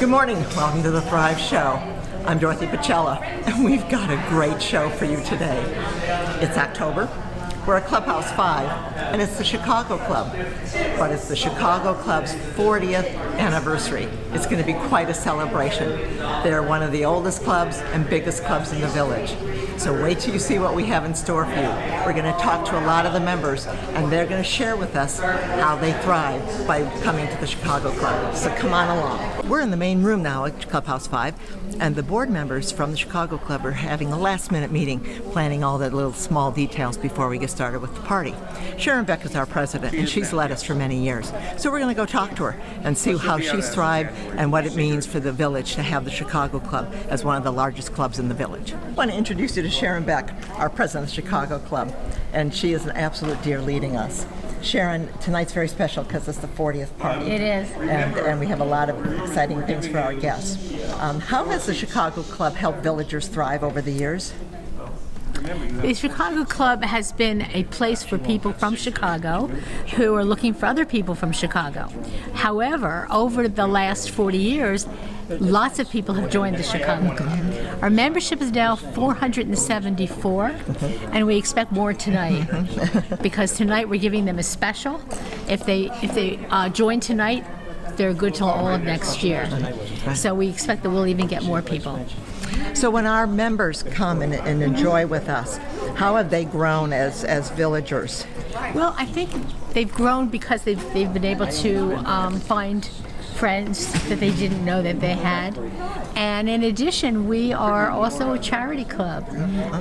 Good morning. Welcome to the Thrive Show. I'm Dorothy Pacella, and we've got a great show for you today. It's October. We're at Clubhouse 5, and it's the Chicago Club. But it's the Chicago Club's 40th anniversary. It's going to be quite a celebration. They're one of the oldest clubs and biggest clubs in the village. So wait till you see what we have in store for you. We're going to talk to a lot of the members, and they're going to share with us how they thrive by coming to the Chicago Club. So come on along. We're in the main room now at Clubhouse 5, and the board members from the Chicago Club are having a last-minute meeting, planning all the little small details before we get started with the party. Sharon Beck is our president, and she's led us for many years. So we're going to go talk to her and see how she's thrived and what it means for the village to have the Chicago Club as one of the largest clubs in the village. I want to introduce you to Sharon Beck, our president of the Chicago Club, and she is an absolute dear leading us. Sharon, tonight's very special because it's the 40th party. It is. And we have a lot of exciting things for our guests. How has the Chicago Club helped villagers thrive over the years? The Chicago Club has been a place for people from Chicago who are looking for other people from Chicago. However, over the last 40 years, lots of people have joined the Chicago Club. Our membership is now 474, and we expect more tonight because tonight we're giving them a special. If they join tonight, they're good till all of next year. So we expect that we'll even get more people. So when our members come and enjoy with us, how have they grown as villagers? Well, I think they've grown because they've been able to find friends that they didn't know that they had. And in addition, we are also a charity club,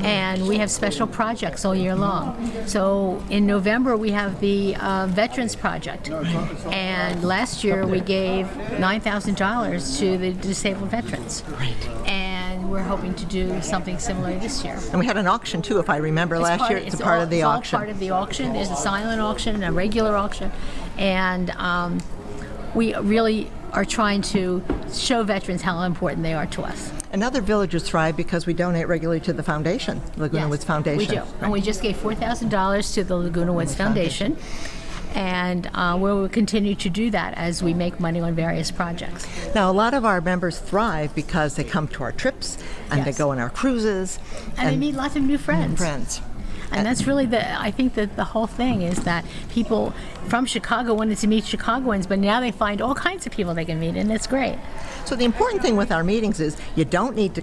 and we have special projects all year long. So in November, we have the Veterans Project, and last year we gave $9,000 to the disabled veterans. And we're hoping to do something similar this year. And we had an auction too, if I remember last year. It's a part of the auction. It's all part of the auction. There's a silent auction and a regular auction, and we really are trying to show veterans how important they are to us. And other villagers thrive because we donate regularly to the foundation, Laguna Woods Foundation. We do. And we just gave $4,000 to the Laguna Woods Foundation. And we will continue to do that as we make money on various projects. Now, a lot of our members thrive because they come to our trips and they go on our cruises. And they meet lots of new friends. And that's really I think that the whole thing is that people from Chicago wanted to meet Chicagoans, but now they find all kinds of people they can meet, and it's great. So the important thing with our meetings is you don't need to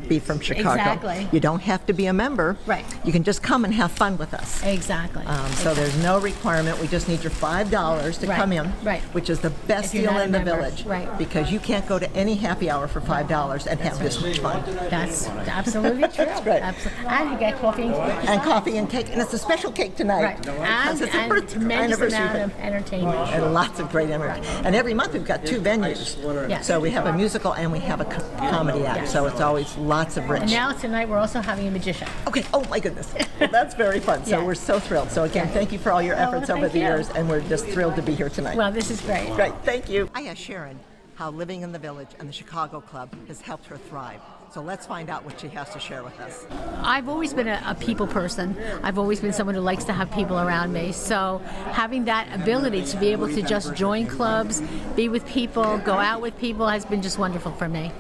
be from Chicago. Exactly. You don't have to be a member. Right. You can just come and have fun with us. Exactly. So there's no requirement. We just need your $5 to come in, which is the best deal in the village. Right. Because you can't go to any happy hour for $5 and have this much fun. That's absolutely true. That's right. And you get coffee and cake. And coffee and cake. And it's a special cake tonight. Right. And a tremendous amount of entertainment. And lots of great entertainment. And every month we've got two venues. Yes. So we have a musical and we have a comedy act. Yes. So it's always lots of rich. And now tonight we're also having a magician. Okay. Oh my goodness. Well, that's very fun. So we're so thrilled. So again, thank you for all your efforts over the years, and we're just thrilled to be here tonight. Well, this is great. Great. Thank you. I asked Sharon how living in the village and the Chicago Club has helped her thrive. So let's find out what she has to share with us. I've always been a people person. I've always been someone who likes to have people around me. So having that ability to be able to just join clubs, be with people, go out with people has been just wonderful for me.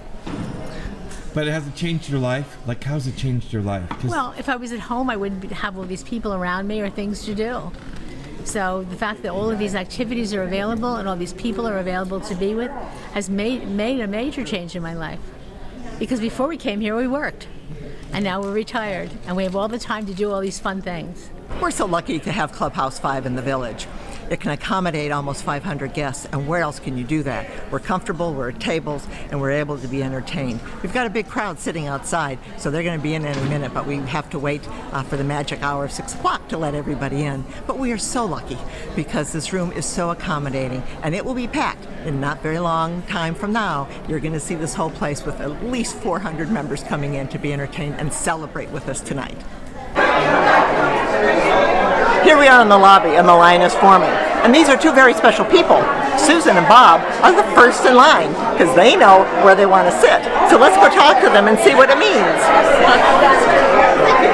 But has it changed your life? Like, how's it changed your life? Well, if I was at home, I wouldn't have all these people around me or things to do. So the fact that all of these activities are available and all these people are available to be with has made a major change in my life. Because before we came here, we worked. And now we're retired. And we have all the time to do all these fun things. We're so lucky to have Clubhouse 5 in the village. It can accommodate almost 500 guests, and where else can you do that? We're comfortable, we're at tables, and we're able to be entertained. We've got a big crowd sitting outside, so they're going to be in any minute, but we have to wait for the magic hour of 6 o'clock to let everybody in. But we are so lucky because this room is so accommodating, and it will be packed. In not very long time from now, you're going to see this whole place with at least 400 members coming in to be entertained and celebrate with us tonight. Here we are in the lobby, and the line is forming. And these are two very special people. Susan and Bob are the first in line because they know where they want to sit. So let's go talk to them and see what it means.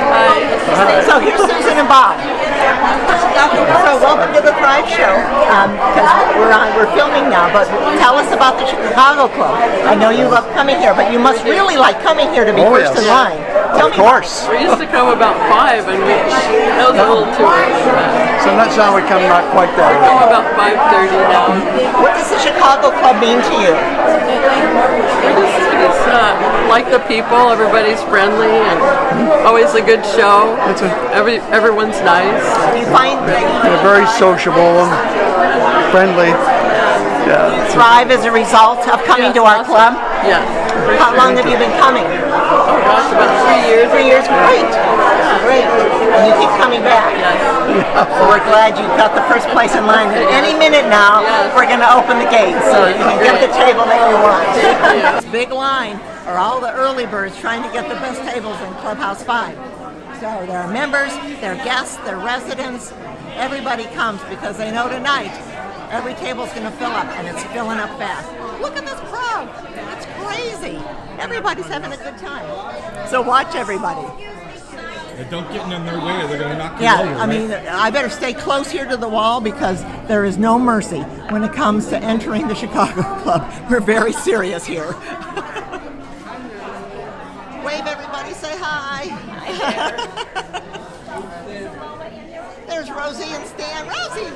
Hi. So here's Susan and Bob. So welcome to the Thrive Show, because we're filming now, but tell us about the Chicago Club. I know you love coming here, but you must really like coming here to be first in line. Tell me. Of course. We used to come about 5, and that was a little too early for that. So next time we come not quite that We come early. about 5:30 now. What does the Chicago Club mean to you? It's like the people, everybody's friendly, and always a good show. Everyone's nice. Do you find They're very sociable and friendly. Yeah. Thrive as a result of coming to our club? Yes. How long have you been coming? Oh gosh, about 3 years. 3 years, great. Great. And you keep coming back. Yes. Well, we're glad you got the first place in line. Any minute now, we're going to open the gates so you can get the table that you want. This big line are all the early birds trying to get the best tables in Clubhouse 5. So there are members, there are guests, there are residents. Everybody comes because they know tonight every table's going to fill up, and it's filling up fast. Look at this crowd. It's crazy. Everybody's having a good time. So watch everybody. Don't get in their way or they're going to knock you Yeah, over. I mean, I better stay close here to the wall because there is no mercy when it comes to entering the Chicago Club. We're very serious here. Wave, everybody, say hi. There's Rosie and Stan. Rosie,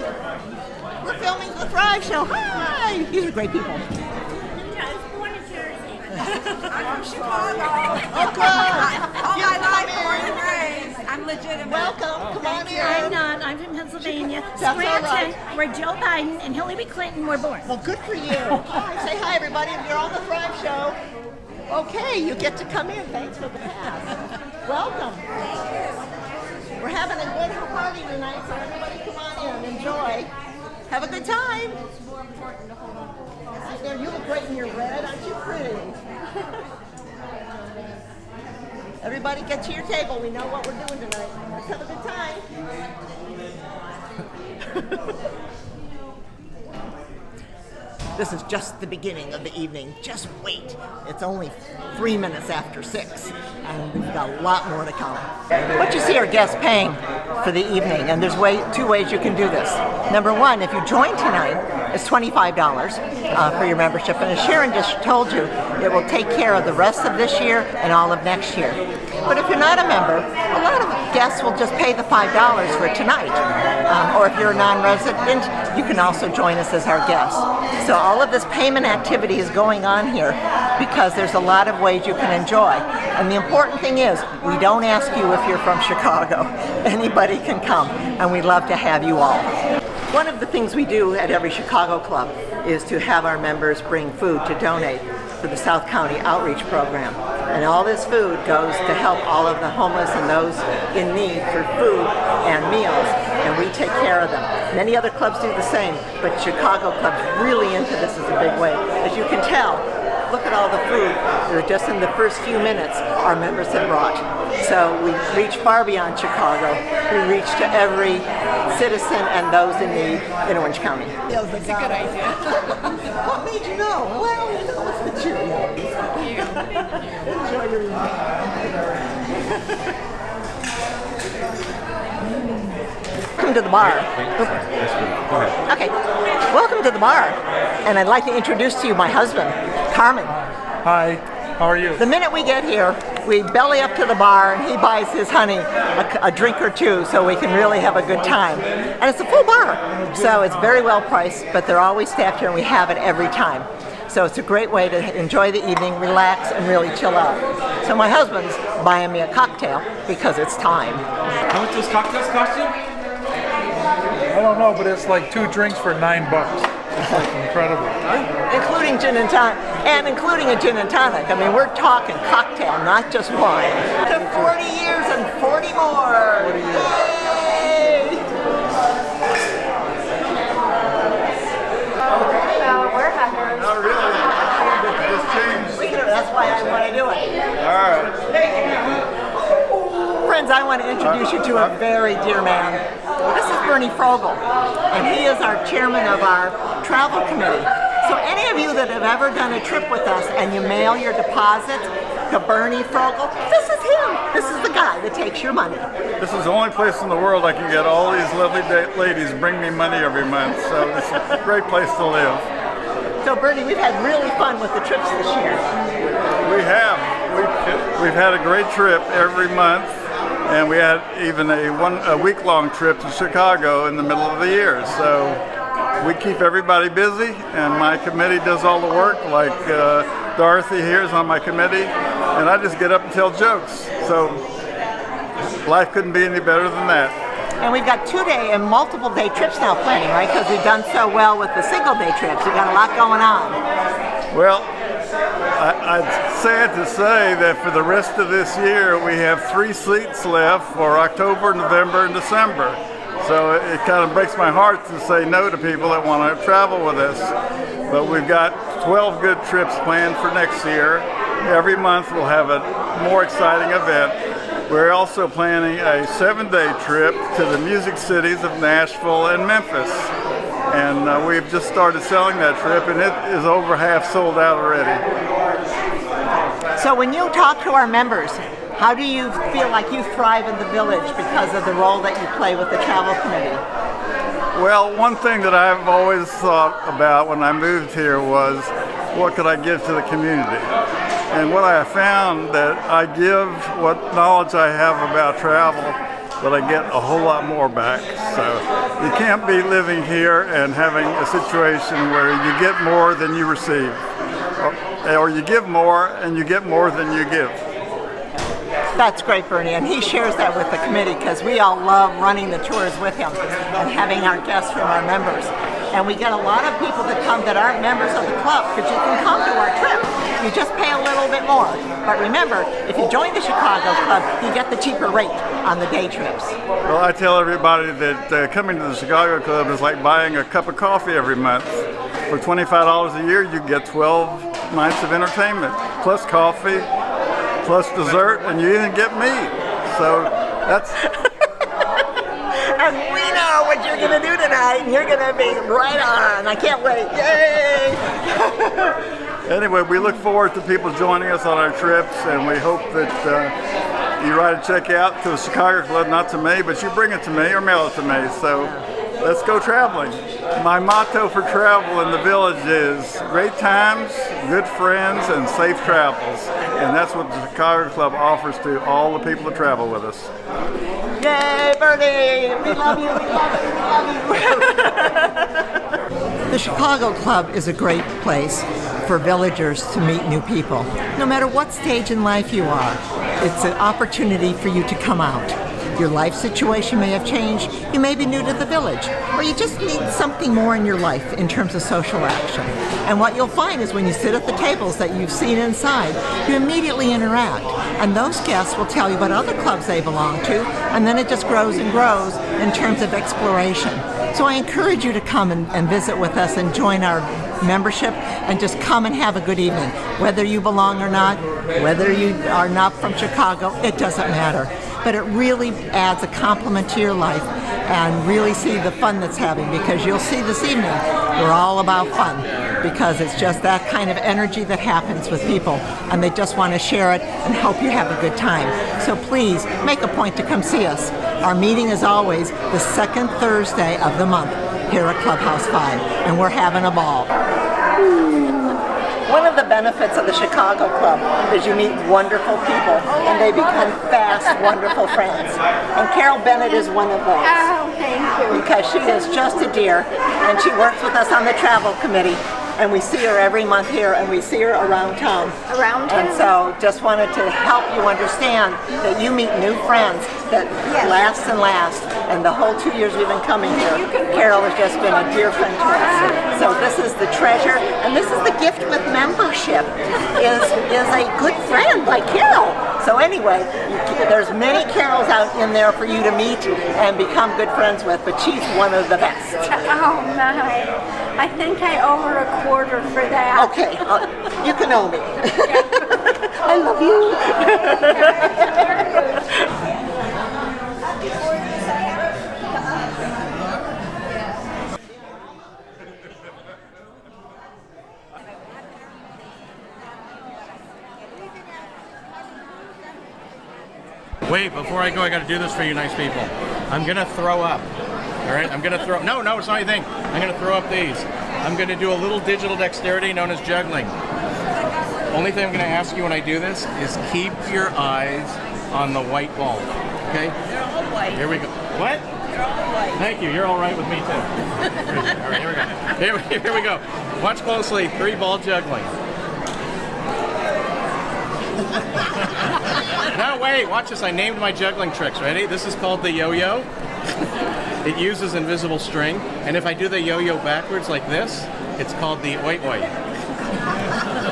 we're filming the Thrive Show. Hi. These are great people. I was born in Jersey. I'm from Chicago. Oh, good. All You my come life, in. born and raised. I'm legitimate. Welcome. Come on in. I'm not. I'm from Pennsylvania. That's all Scranton, right. where Joe Biden and Hillary Clinton were born. Well, good for you. Hi, say hi, everybody. You're on the Thrive Show. Okay, you get to come in. Thanks for the pass. Welcome. We're having a good party tonight, so everybody come on in. Enjoy. Have a good time. Hi there. You look great in your red. Aren't you pretty? Everybody get to your table. We know what we're doing tonight. Let's have a good time. This is just the beginning of the evening. Just wait. It's only 3 minutes after 6, and we've got a lot more to come. What you see are guests paying for the evening, and there's two ways you can do this. Number one, if you join tonight, it's $25 for your membership, and as Sharon just told you, it will take care of the rest of this year and all of next year. But if you're not a member, a lot of guests will just pay the $5 for tonight. Or if you're a non-resident, you can also join us as our guest. So all of this payment activity is going on here because there's a lot of ways you can enjoy. And the important thing is, we don't ask you if you're from Chicago. Anybody can come, and we'd love to have you all. One of the things we do at every Chicago Club is to have our members bring food to donate for the South County Outreach Program. And all this food goes to help all of the homeless and those in need for food and meals, and we take care of them. Many other clubs do the same, but Chicago Club's really into this in a big way. As you can tell, look at all the food that just in the first few minutes our members have brought. So we reach far beyond Chicago. We reach to every citizen and those in need in Orange County. That's a good idea. What made you know? Well, you know, it's the Cheerios. Enjoy your evening. Welcome to the bar. Okay, welcome to the bar. And I'd like to introduce to you my husband, Carmen. Hi. How are you? The minute we get here, we belly up to the bar and he buys his honey a drink or two so we can really have a good time. And it's a full bar, so it's very well priced, but they're always staffed here and we have it every time. So it's a great way to enjoy the evening, relax, and really chill out. So my husband's buying me a cocktail because it's time. How much those cocktails cost you? I don't know, but it's like 2 drinks for $9. It's like incredible. Including gin and tonic, and including a gin and tonic. I mean, we're talking cocktail, not just wine. To 40 years and 40 more. 40 years. Yay! We're hackers. Not really. That's why I want to do it. All right. Friends, I want to introduce you to a very dear man. This is Bernie Frogel, and he is our chairman of our travel committee. So any of you that have ever done a trip with us and you mail your deposit to Bernie Frogel, this is him. This is the guy. that takes your money. This is the only place in the world I can get all these lovely ladies bring me money every month. So it's a great place to live. So Bernie, we've had really fun with the trips this year. We have. We've had a great trip every month, and we had even a week-long trip to Chicago in the middle of the year. So we keep everybody busy, and my committee does all the work. Like Dorothy here is on my committee, and I just get up and tell jokes. So life couldn't be any better than that. And we've got 2-day and multiple-day trips now planning, right? Because we've done so well with the single-day trips. We've got a lot going on. Well, I'm sad to say that for the rest of this year, we have 3 seats left for October, November, and December. So it kind of breaks my heart to say no to people that want to travel with us. But we've got 12 good trips planned for next year. Every month we'll have a more exciting event. We're also planning a 7-day trip to the music cities of Nashville and Memphis. And we've just started selling that trip, and it is over half sold out already. So when you talk to our members, how do you feel like you thrive in the village because of the role that you play with the travel committee? Well, one thing that I've always thought about when I moved here was, what could I give to the community? And what I have found that I give what knowledge I have about travel, but I get a whole lot more back. So you can't be living here and having a situation where you get more than you receive. Or you give more and you get more than you give. That's great, Bernie, and he shares that with the committee because we all love running the tours with him and having our guests from our members. And we get a lot of people that come that aren't members of the club, because you can come to our trip. You just pay a little bit more. But remember, if you join the Chicago Club, you get the cheaper rate on the day trips. Well, I tell everybody that coming to the Chicago Club is like buying a cup of coffee every month. For $25 a year, you get 12 nights of entertainment, plus coffee, plus dessert, and you even get meat. So that's... And we know what you're going to do tonight, and you're going to be right on. I can't wait. Yay! Anyway, we look forward to people joining us on our trips, and we hope that you write a check out to the Chicago Club, not to me, but you bring it to me or mail it to me. So let's go traveling. My motto for travel in the village is great times, good friends, and safe travels. And that's what the Chicago Club offers to all the people that travel with us. Yay, Bernie! We love you, we love you, we love you. The Chicago Club is a great place for villagers to meet new people. No matter what stage in life you are, it's an opportunity for you to come out. Your life situation may have changed, you may be new to the village, or you just need something more in your life in terms of social action. And what you'll find is when you sit at the tables that you've seen inside, you immediately interact. And those guests will tell you what other clubs they belong to, and then it just grows and grows in terms of exploration. So I encourage you to come and visit with us and join our membership and just come and have a good evening. Whether you belong or not, whether you are not from Chicago, it doesn't matter. But it really adds a compliment to your life and really see the fun that's having, because you'll see this evening we're all about fun, because it's just that kind of energy that happens with people, and they just want to share it and hope you have a good time. So please make a point to come see us. Our meeting is always the second Thursday of the month here at Clubhouse 5, and we're having a ball. One of the benefits of the Chicago Club is you meet wonderful people and they become fast, wonderful friends. And Carol Bennett is one of those. Oh, thank you. Because she is just a dear, and she works with us on the travel committee. And we see her every month here, and we see her around town. Around town. And so just wanted to help you understand that you meet new friends that last and last. And the whole 2 years we've been coming here, Carol has just been a dear friend to us. So this is the treasure, and this is the gift with membership, is a good friend like Carol. So anyway, there's many Carols out in there for you to meet and become good friends with, but she's one of the best. Oh my. I think I owe her a quarter for that. Okay, you can owe me. I love you. Wait, before I go, I gotta do this for you nice people. I'm gonna throw up. All right, I'm gonna throw, no, it's not anything. I'm gonna throw up these. I'm gonna do a little digital dexterity known as juggling. Only thing I'm gonna ask you when I do this is keep your eyes on the white ball, okay? They're all white. Here we go. What? They're all white. Thank you, you're all right with me too. All right, here we go. Here we go. Watch closely, 3-ball juggling. No, wait, watch this. I named my juggling tricks. Ready? This is called the yo-yo. It uses invisible string. And if I do the yo-yo backwards like this, it's called the oi-oi.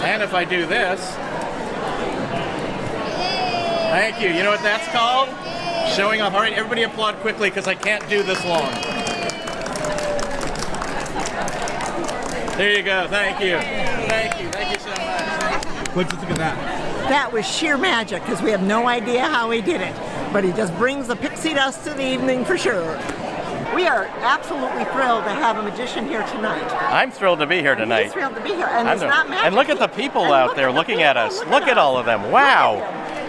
And if I do this, thank you. You know what that's called? Showing off. All right, everybody applaud quickly because I can't do this long. There you go. Thank you. Thank you. Thank you so much. What'd you think of that? That was sheer magic because we have no idea how he did it. But he just brings the pixie dust to the evening for sure. We are absolutely thrilled to have a magician here tonight. I'm thrilled to be here He's tonight. thrilled to be here. And it's not magic. And look at the people And out look there at the looking at people. us. Look at all of them. Wow.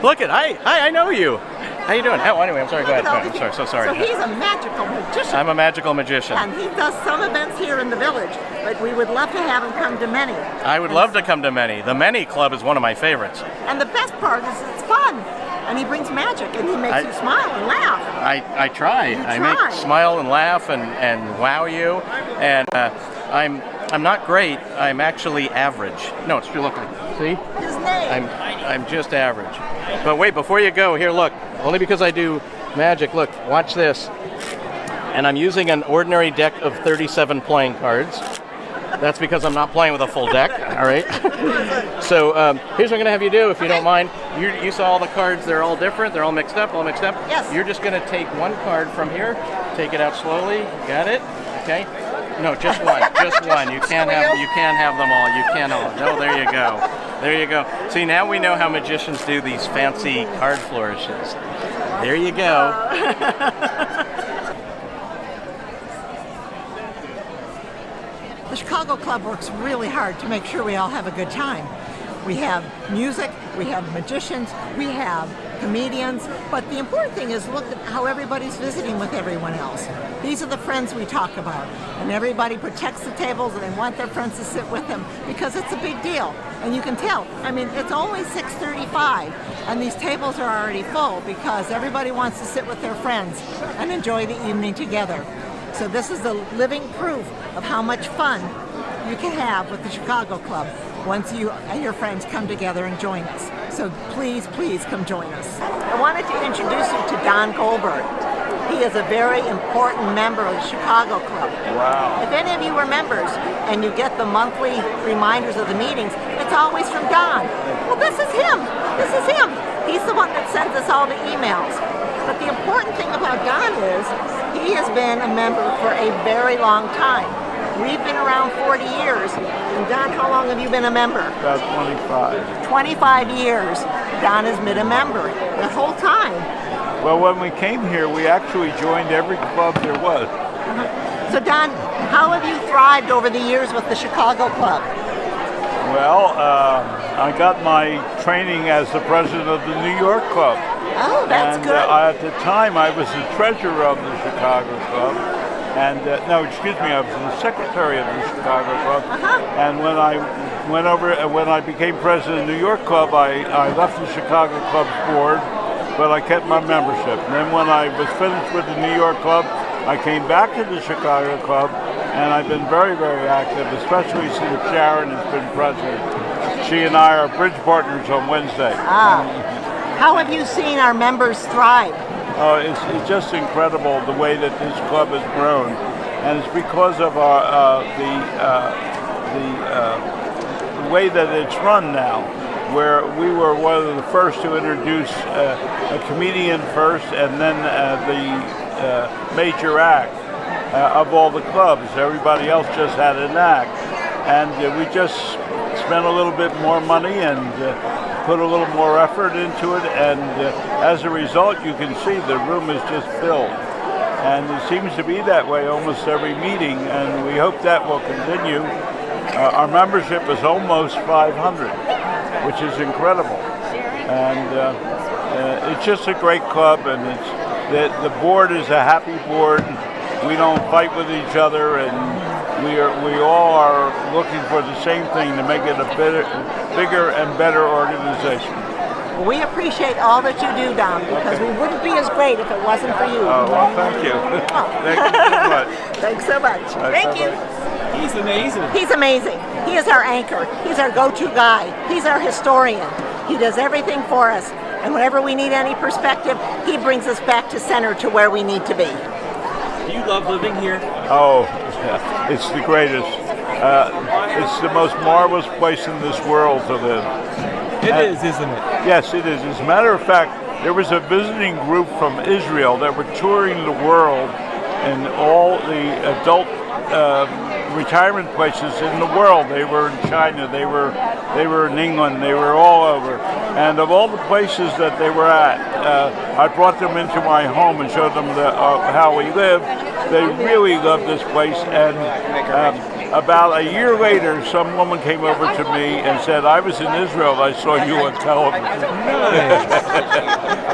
Look at, hi, I know you. How you doing? Oh, anyway, I'm sorry. Go ahead. I'm sorry. So sorry. So he's a magical magician. I'm a magical magician. And he does some events here in the village, but we would love to have him come to many. I would love to come to many. The Many Club is one of my favorites. And the best part is it's fun. And he brings magic and he makes you smile and laugh. I try. I make smile and laugh and wow you. And I'm not great. I'm actually average. No, it's true. Look, see? His name. I'm just average. But wait, before you go, here, look. Only because I do magic. Look, watch this. And I'm using an ordinary deck of 37 playing cards. That's because I'm not playing with a full deck, all right? So here's what I'm going to have you do, if you don't mind. You saw all the cards. They're all different. They're all mixed up, Yes. You're just going to take one card from here, take it out slowly. Got it? Okay. No, just one. Just one. You can't have them all. You can't all. No, there you go. There you go. See, now we know how magicians do these fancy card flourishes. There you go. The Chicago Club works really hard to make sure we all have a good time. We have music, we have magicians, we have comedians, but the important thing is look at how everybody's visiting with everyone else. These are the friends we talk about, and everybody protects the tables and they want their friends to sit with them because it's a big deal. And you can tell, I mean, it's only 6:35 and these tables are already full because everybody wants to sit with their friends and enjoy the evening together. So this is the living proof of how much fun you can have with the Chicago Club once you and your friends come together and join us. So please, please come join us. I wanted to introduce you to Don Goldberg. He is a very important member of the Chicago Club. Wow. If any of you are members and you get the monthly reminders of the meetings, it's always from Don. Well, this is him. This is him. He's the one that sends us all the emails. But the important thing about Don is he has been a member for a very long time. We've been around 40 years. And Don, how long have you been a member? About 25. 25 years. Don has been a member that whole time. Well, when we came here, we actually joined every club there was. So Don, how have you thrived over the years with the Chicago Club? Well, I got my training as the president of the New York Club. Oh, that's and, good. At the time, I was the treasurer of the Chicago Club. And no, excuse me, I was the secretary of the Chicago Club. And when I became president of the New York Club, I left the Chicago Club's board, but I kept my membership. And then when I was finished with the New York Club, I came back to the Chicago Club, and I've been very, very active, especially since Sharon has been president. She and I are bridge partners on Wednesday. How have you seen our members thrive? It's just incredible the way that this club has grown, and it's because of the way that it's run now, where we were one of the first to introduce a comedian first, and then the major act of all the clubs. Everybody else just had an act, and we just spent a little bit more money and put a little more effort into it, and as a result, you can see the room is just filled. And it seems to be that way almost every meeting, and we hope that will continue. Our membership is almost 500, which is incredible. And it's just a great club, and the board is a happy board. We don't fight with each other, and we all are looking for the same thing, to make it a bigger and better organization. We appreciate all that you do, Don, because we wouldn't be as great if it wasn't for you. Oh, well, thank you. Thank you so much. Thanks so much. Thank you. He's amazing. He's amazing. He is our anchor. He's our go-to guy. He's our historian. He does everything for us. And whenever we need any perspective, he brings us back to center, to where we need to be. Do you love living here? Oh, yeah, it's the greatest. It's the most marvelous place in this world to live. It is, isn't it? Yes, it is. As a matter of fact, there was a visiting group from Israel that were touring the world and all the adult retirement places in the world. They were in China, they were in England, they were all over. And of all the places that they were at, I brought them into my home and showed them how we live. They really loved this place. And about a year later, some woman came over to me and said, "I was in Israel, I saw you on television."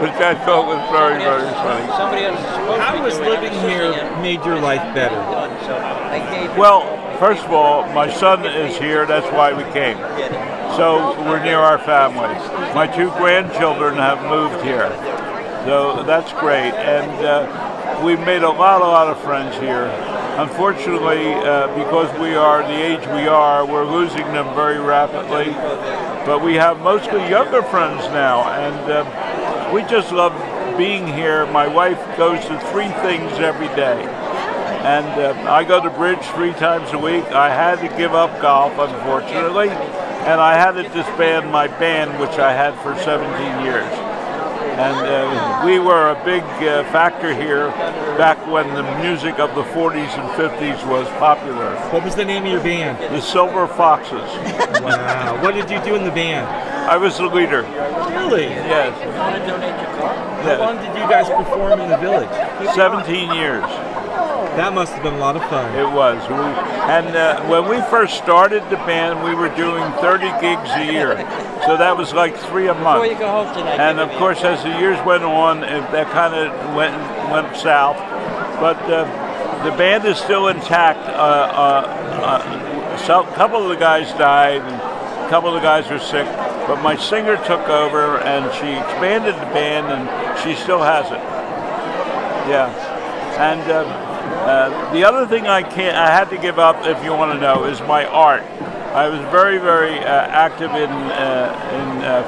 Which I thought was very, very funny. How has living here made your life better? Well, first of all, my son is here, that's why we came. So we're near our family. My 2 grandchildren have moved here. So that's great. And we've made a lot of friends here. Unfortunately, because we are the age we are, we're losing them very rapidly. But we have mostly younger friends now, and we just love being here. My wife goes to 3 things every day. And I go to bridge 3 times a week. I had to give up golf, unfortunately, and I had to disband my band, which I had for 17 years. And we were a big factor here back when the music of the 40s and 50s was popular. What was the name of your band? The Silver Foxes. Wow. What did you do in the band? I was the leader. Really? Yes. How long did you guys perform in the village? 17 years. That must have been a lot of fun. It was. When we first started the band, we were doing 30 gigs a year. So that was like 3 a month. And of course, as the years went on, that kind of went south. But the band is still intact. So a couple of the guys died, and a couple of the guys were sick. But my singer took over, and she expanded the band, and she still has it. Yeah. And the other thing I had to give up, if you want to know, is my art. I was very, very active in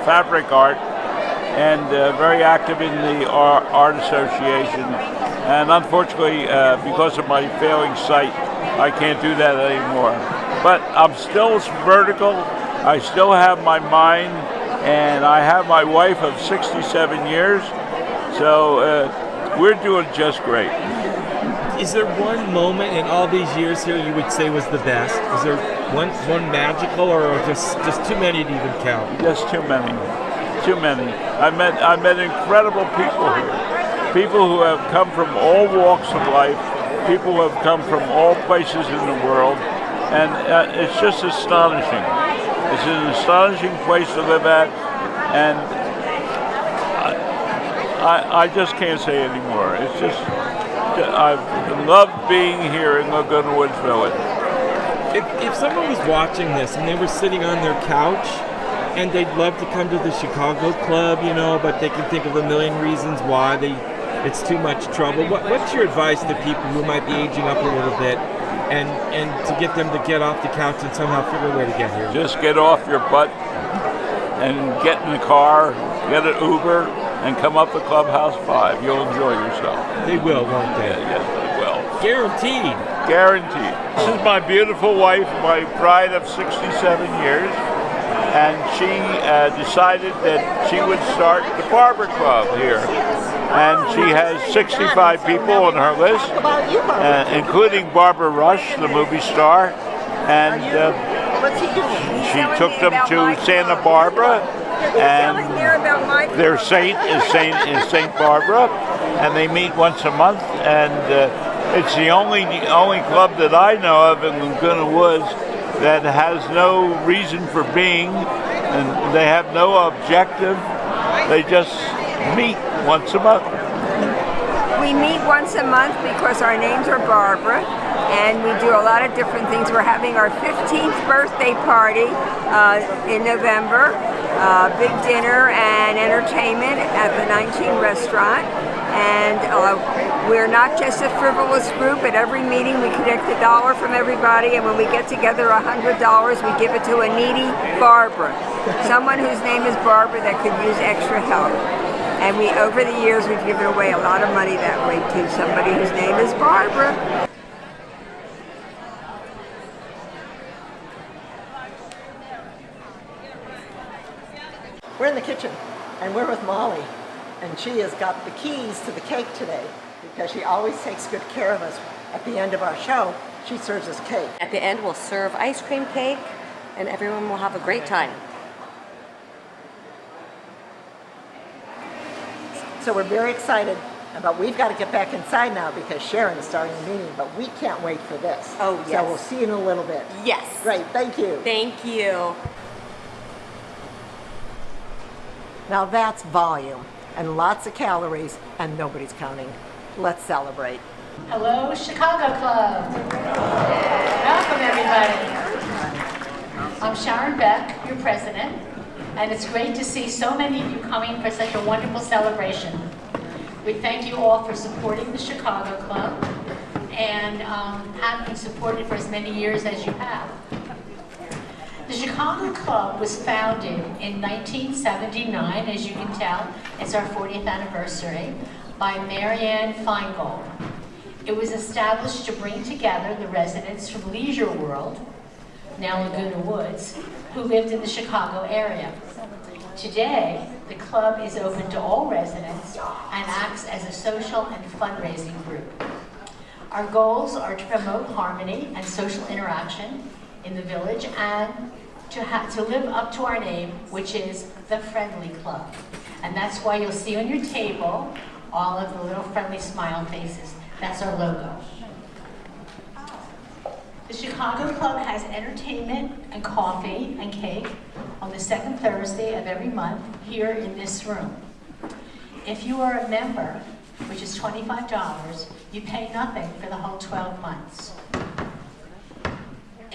fabric art, and very active in the Art Association. And unfortunately, because of my failing sight, I can't do that anymore. But I'm still vertical. I still have my mind, and I have my wife of 67 years. So we're doing just great. Is there one moment in all these years here you would say was the best? Is there one magical, or just too many to even count? Just too many. Too many. I met incredible people here. People who have come from all walks of life. People who have come from all places in the world. And it's just astonishing. It's an astonishing place to live at. And I just can't say anymore. It's just, I love being here in Laguna Woods Village. If someone was watching this and they were sitting on their couch and they'd love to come to the Chicago Club, but they can think of a million reasons why it's too much trouble, what's your advice to people who might be aging up a little bit and to get them to get off the couch and somehow figure a way to get here? Just get off your butt and get in the car, get an Uber, and come up to Clubhouse 5. You'll enjoy yourself. They will, won't they? Yes, they will. Guaranteed. Guaranteed. This is my beautiful wife, my bride of 67 years, and she decided that she would start the Barber Club here. And she has 65 people on her list, including Barbara Rush, the movie star. And she took them to Santa Barbara, and their saint is Saint Barbara, and they meet once a month. And it's the only club that I know of in Laguna Woods that has no reason for being, and they have no objective. They just meet once a month. We meet once a month because our names are Barbara, and we do a lot of different things. We're having our 15th birthday party in November, big dinner and entertainment at the 19 restaurant. And we're not just a frivolous group. At every meeting we collect $1 from everybody, and when we get together $100, we give it to a needy Barbara, someone whose name is Barbara that could use extra help. And over the years, we've given away a lot of money that way to somebody whose name is Barbara. We're in the kitchen, and we're with Molly, and she has got the keys to the cake today because she always takes good care of us. At the end of our show, she serves us cake. At the end, we'll serve ice cream cake, and everyone will have a great time. So we're very excited about, we've got to get back inside now because Sharon is starting the meeting, but we can't wait for this. Oh, yes. So we'll see you in a little bit. Yes. Great, thank you. Thank you. Now that's volume and lots of calories and nobody's counting. Let's celebrate. Hello, Chicago Club. Welcome, everybody. I'm Sharon Beck, your president, and it's great to see so many of you coming for such a wonderful celebration. We thank you all for supporting the Chicago Club and having supported for as many years as you have. The Chicago Club was founded in 1979, as you can tell. It's our 40th anniversary, by Marianne Feingold. It was established to bring together the residents from Leisure World, now Laguna Woods, who lived in the Chicago area. Today, the club is open to all residents and acts as a social and fundraising group. Our goals are to promote harmony and social interaction in the village and to live up to our name, which is the Friendly Club. And that's why you'll see on your table all of the little friendly smile faces. That's our logo. The Chicago Club has entertainment and coffee and cake on the second Thursday of every month here in this room. If you are a member, which is $25, you pay nothing for the whole 12 months.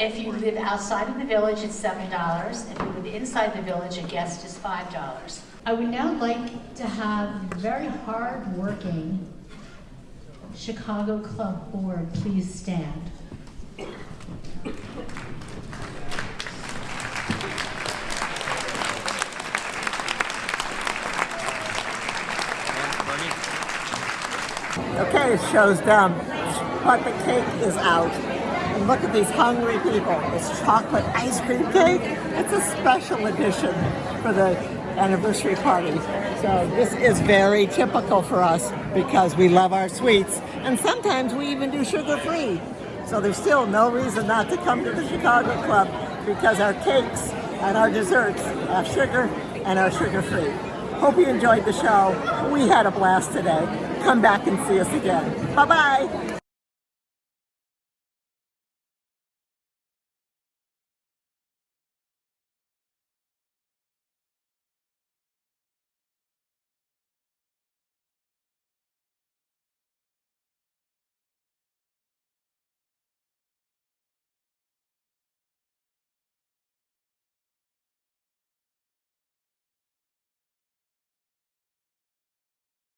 If you live outside of the village, it's $7. If you live inside the village, a guest is $5. I would now like to have the very hard-working Chicago Club board please stand. Okay, the show's done, but the cake is out. And look at these hungry people. It's chocolate ice cream cake. It's a special edition for the anniversary party. So this is very typical for us because we love our sweets. And sometimes we even do sugar-free. So there's still no reason not to come to the Chicago Club because our cakes and our desserts have sugar and are sugar-free. Hope you enjoyed the show. We had a blast today. Come back and see us again. Bye-bye.